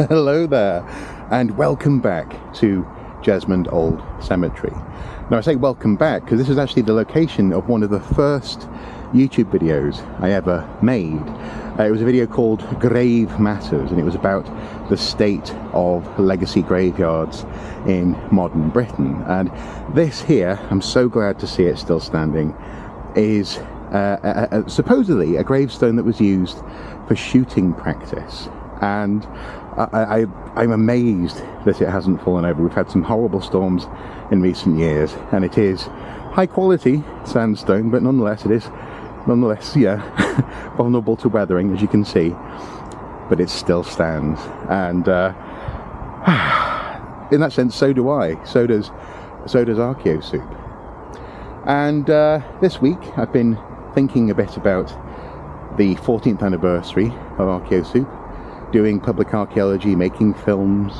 Hello there, and welcome back to Jesmond Old Cemetery. Now I say welcome back because this is actually the location of one of the first YouTube videos I ever made. It was a video called Grave Matters, and it was about the state of legacy graveyards in modern Britain. And this here, I'm so glad to see it still standing, is supposedly a gravestone that was used for shooting practice. And I'm amazed that it hasn't fallen over. We've had some horrible storms in recent years, and it is high quality sandstone, but nonetheless it is vulnerable to weathering, as you can see, but it still stands. And in that sense, so do I. So does Archaeosoup. And this week I've been thinking a bit about the 14th anniversary of Archaeosoup, doing public archaeology, making films,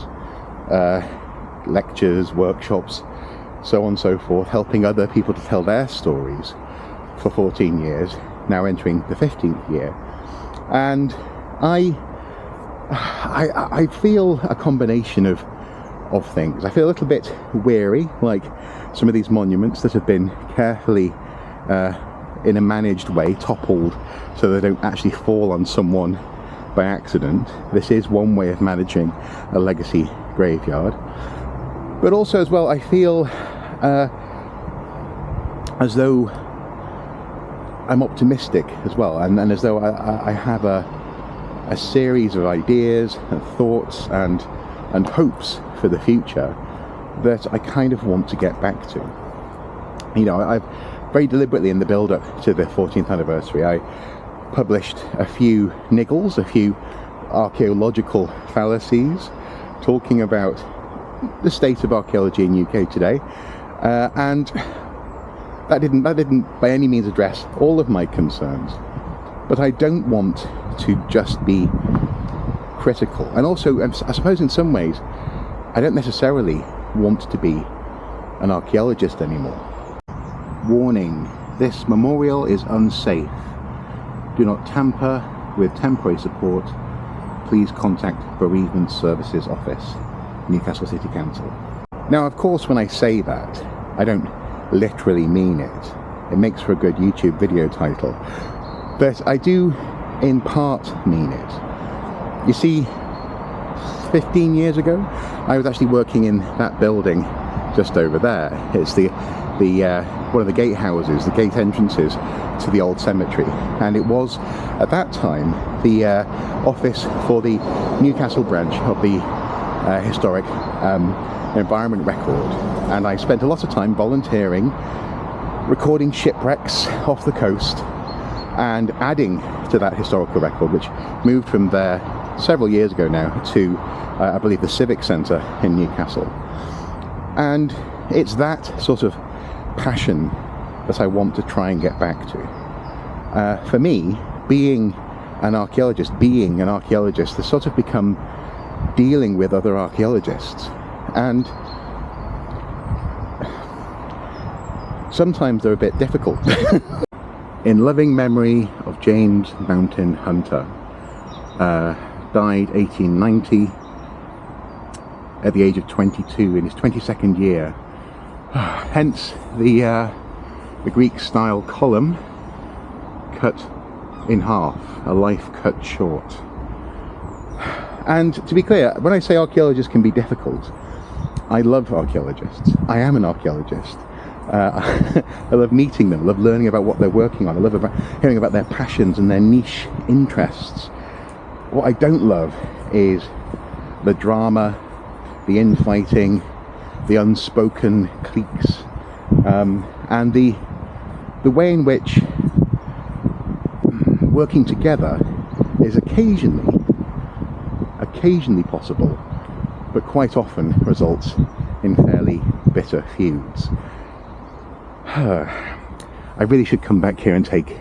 lectures, workshops, so on and so forth, helping other people to tell their stories for 14 years, now entering the 15th year. And I feel a combination of things. I feel a little bit weary, like some of these monuments that have been carefully, in a managed way, toppled so they don't actually fall on someone by accident. This is one way of managing a legacy graveyard. But also as well, I feel as though I'm optimistic as well, and as though I have a series of ideas and thoughts and hopes for the future that I kind of want to get back to. You know, I've very deliberately, in the build-up to the 14th anniversary, I published a few niggles, a few archaeological fallacies, talking about the state of archaeology in UK today, and that didn't by any means address all of my concerns. But I don't want to just be critical, and also I suppose in some ways I don't necessarily want to be an archaeologist anymore. Warning: this memorial is unsafe. Do not tamper with temporary support. Please contact Bereavement Services Office, Newcastle City Council. Now, of course, when I say that, I don't literally mean it. It makes for a good YouTube video title. But I do, in part, mean it. You see, 15 years ago, I was actually working in that building just over there. It's the one of the gate houses, the gate entrances to the old cemetery, and it was at that time the office for the Newcastle branch of the historic environment record. And I spent a lot of time volunteering, recording shipwrecks off the coast and adding to that historical record, which moved from there several years ago now to I believe the Civic Centre in Newcastle. And it's that sort of passion that I want to try and get back to. For me, being an archaeologist has sort of become dealing with other archaeologists, and sometimes they're a bit difficult. In loving memory of James Mountain Hunter, died 1890 at the age of 22 in his 22nd year. Hence the Greek style column cut in half, a life cut short. And to be clear, when I say archaeologists can be difficult, I love archaeologists. I am an archaeologist. I love meeting them, I love learning about what they're working on, I love hearing about their passions and their niche interests. What I don't love is the drama, the infighting, the unspoken cliques, and the way in which working together is occasionally possible, but quite often results in fairly bitter feuds. I really should come back here and take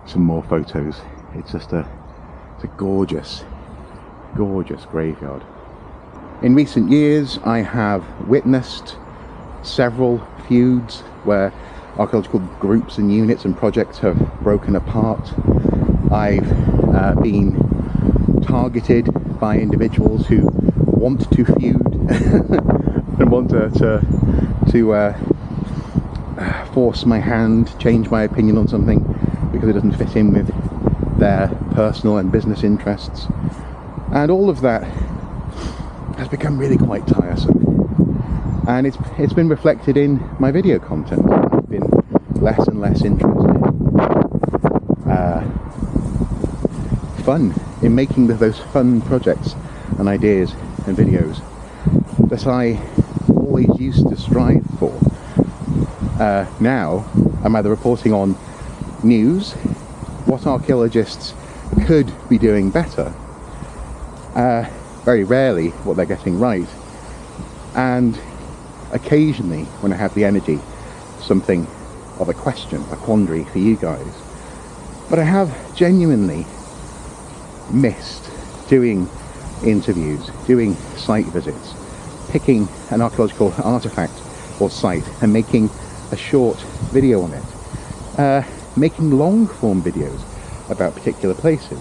some more photos. It's a gorgeous graveyard. In recent years, I have witnessed several feuds where archaeological groups and units and projects have broken apart. I've been targeted by individuals who want to feud and want to force my hand, change my opinion on something because it doesn't fit in with their personal and business interests. And all of that has become really quite tiresome. And it's been reflected in my video content. I've been less and less interested in making those fun projects and ideas and videos that I always used to strive for. Now I'm either reporting on news, what archaeologists could be doing better, very rarely what they're getting right, and occasionally, when I have the energy, something of a question, a quandary for you guys. But I have genuinely missed doing interviews, doing site visits, picking an archaeological artifact or site and making a short video on it, making long form videos about particular places.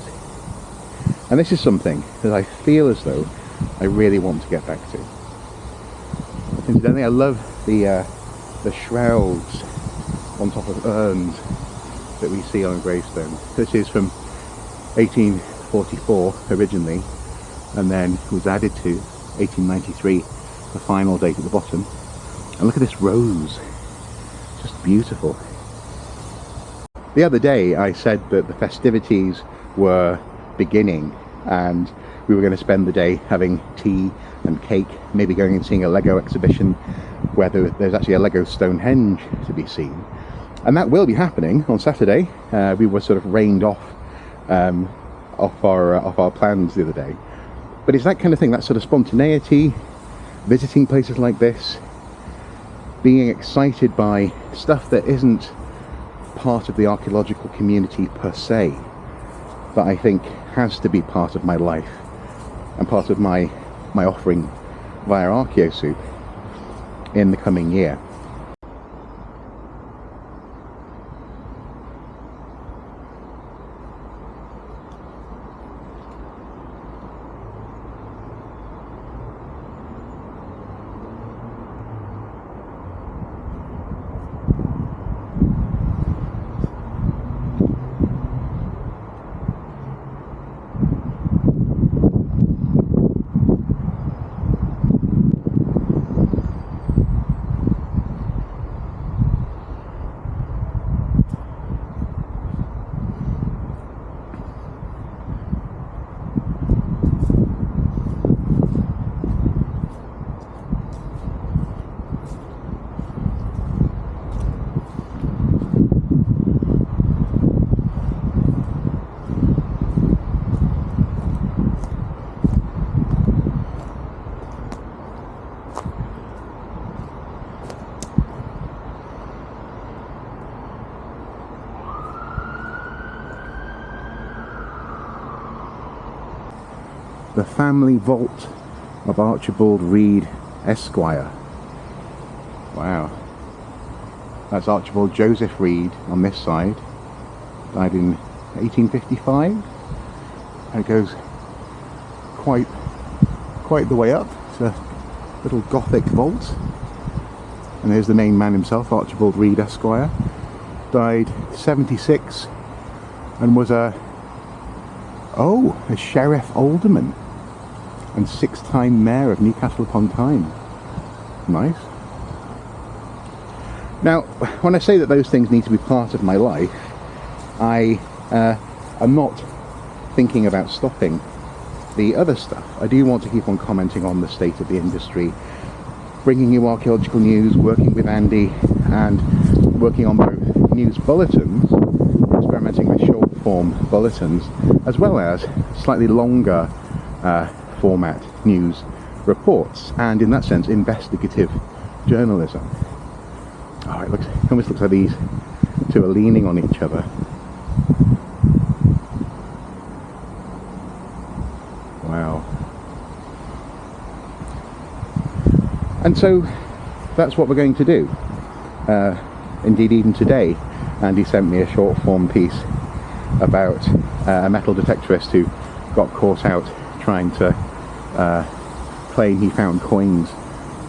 And this is something that I feel as though I really want to get back to. Incidentally, I love the shrouds on top of urns that we see on gravestones. This is from 1844 originally, and then was added to 1893, the final date at the bottom. And look at this rose, just beautiful. The other day I said that the festivities were beginning and we were going to spend the day having tea and cake, maybe going and seeing a Lego exhibition where there's actually a Lego Stonehenge to be seen. And that will be happening on Saturday. We were sort of rained off our plans the other day. But it's that kind of thing, that sort of spontaneity, visiting places like this, being excited by stuff that isn't part of the archaeological community per se, that I think has to be part of my life and part of my offering via Archaeosoup in the coming year. The family vault of Archibald Reed Esquire. Wow. That's Archibald Joseph Reed on this side. Died in 1855. And it goes quite the way up. It's a little Gothic vault. And there's the main man himself, Archibald Reed Esquire. Died 76 and was a sheriff alderman and 6-time mayor of Newcastle upon Tyne. Nice. Now, when I say that those things need to be part of my life, I am not thinking about stopping the other stuff. I do want to keep on commenting on the state of the industry, bringing you archaeological news, working with Andy, and working on both news bulletins, experimenting with short form bulletins, as well as slightly longer format news reports, and in that sense investigative journalism. Oh, it almost looks like these two are leaning on each other. Wow. And so that's what we're going to do. Indeed, even today Andy sent me a short form piece about a metal detectorist who got caught out trying to claim he found coins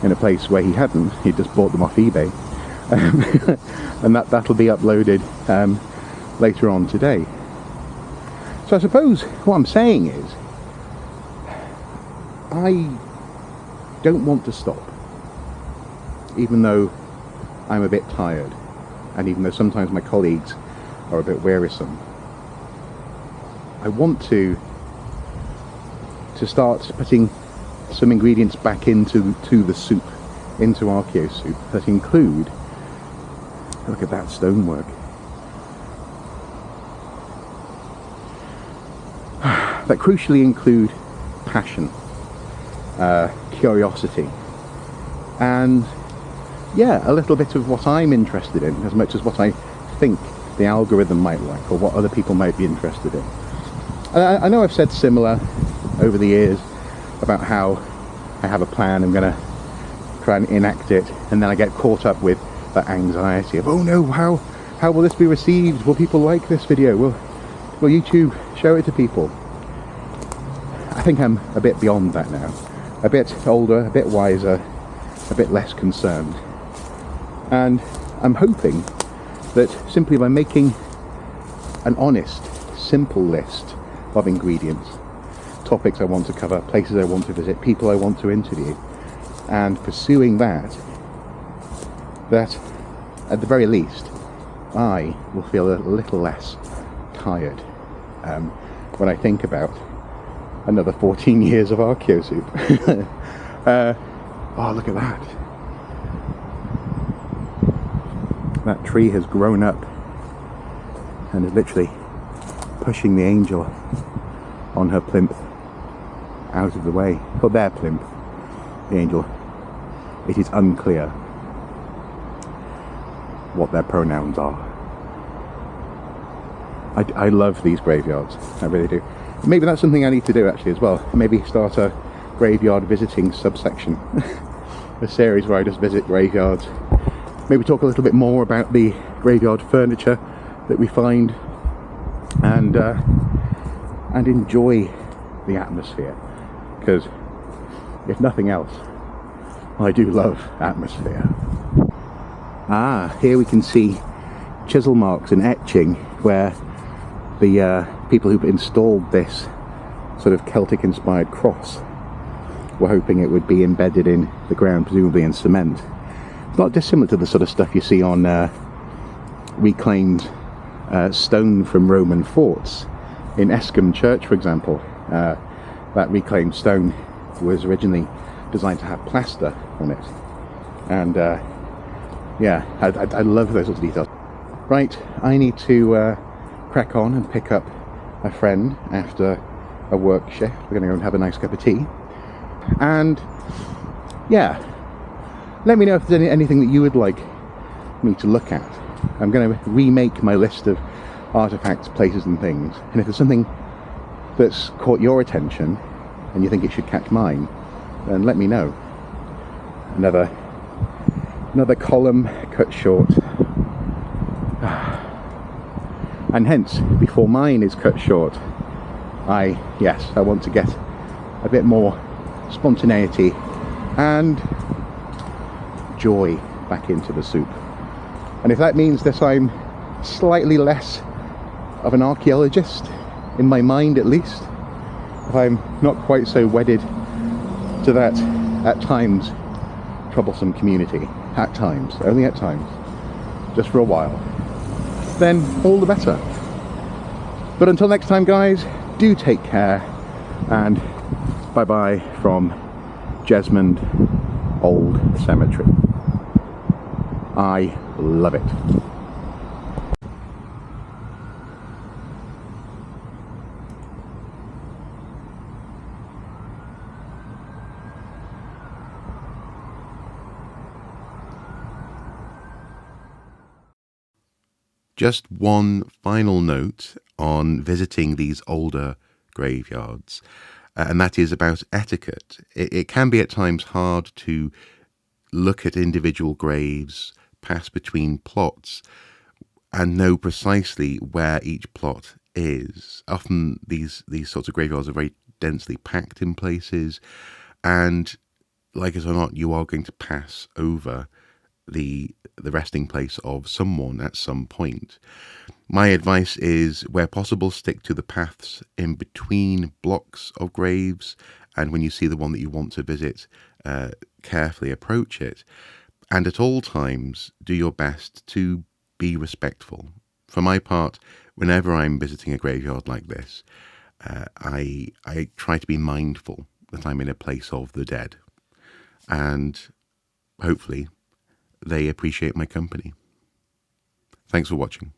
in a place where he hadn't. He just bought them off eBay. And that'll be uploaded later on today. So I suppose what I'm saying is, I don't want to stop, even though I'm a bit tired, and even though sometimes my colleagues are a bit wearisome. I want to start putting some ingredients back into the soup, into Archaeosoup, that include, look at that stonework, that crucially include passion, curiosity, and yeah, a little bit of what I'm interested in, as much as what I think the algorithm might like, or what other people might be interested in. And I know I've said similar over the years about how I have a plan, I'm going to try and enact it, and then I get caught up with that anxiety of, oh no, how will this be received? Will people like this video? Will YouTube show it to people? I think I'm a bit beyond that now. A bit older, a bit wiser, a bit less concerned. And I'm hoping that simply by making an honest, simple list of ingredients, topics I want to cover, places I want to visit, people I want to interview, and pursuing that at the very least I will feel a little less tired when I think about another 14 years of Archaeosoup. Oh, look at that. That tree has grown up and is literally pushing the angel on her plinth out of the way. Or their plinth, the angel. It is unclear what their pronouns are. I love these graveyards, I really do. Maybe that's something I need to do actually as well. Maybe start a graveyard visiting subsection. A series where I just visit graveyards. Maybe talk a little bit more about the graveyard furniture that we find, and enjoy the atmosphere, because if nothing else, I do love atmosphere. Here we can see chisel marks and etching where the people who've installed this sort of Celtic inspired cross were hoping it would be embedded in the ground, presumably in cement. It's not dissimilar to the sort of stuff you see on reclaimed stone from Roman forts. In Escombe Church, for example, that reclaimed stone was originally designed to have plaster on it. And yeah, I love those sorts of details. Right, I need to crack on and pick up a friend after a work shift. We're going to go and have a nice cup of tea. And yeah, let me know if there's anything that you would like me to look at. I'm going to remake my list of artifacts, places and things, and if there's something that's caught your attention and you think it should catch mine, then let me know. Another column cut short, and hence before mine is cut short, I want to get a bit more spontaneity and joy back into the soup. And if that means that I'm slightly less of an archaeologist, in my mind at least, if I'm not quite so wedded to that at times troublesome community, at times, only at times, just for a while, then all the better. But until next time guys, do take care, and bye bye from Jesmond Old Cemetery. I love it. Just one final note on visiting these older graveyards, and that is about etiquette. It can be at times hard to look at individual graves, pass between plots, and know precisely where each plot is. Often these sorts of graveyards are very densely packed in places, and like it or not, you are going to pass over the resting place of someone at some point. My advice is, where possible, stick to the paths in between blocks of graves, and when you see the one that you want to visit, carefully approach it. And at all times, do your best to be respectful. For my part, whenever I'm visiting a graveyard like this, I try to be mindful that I'm in a place of the dead, and hopefully they appreciate my company. Thanks for watching.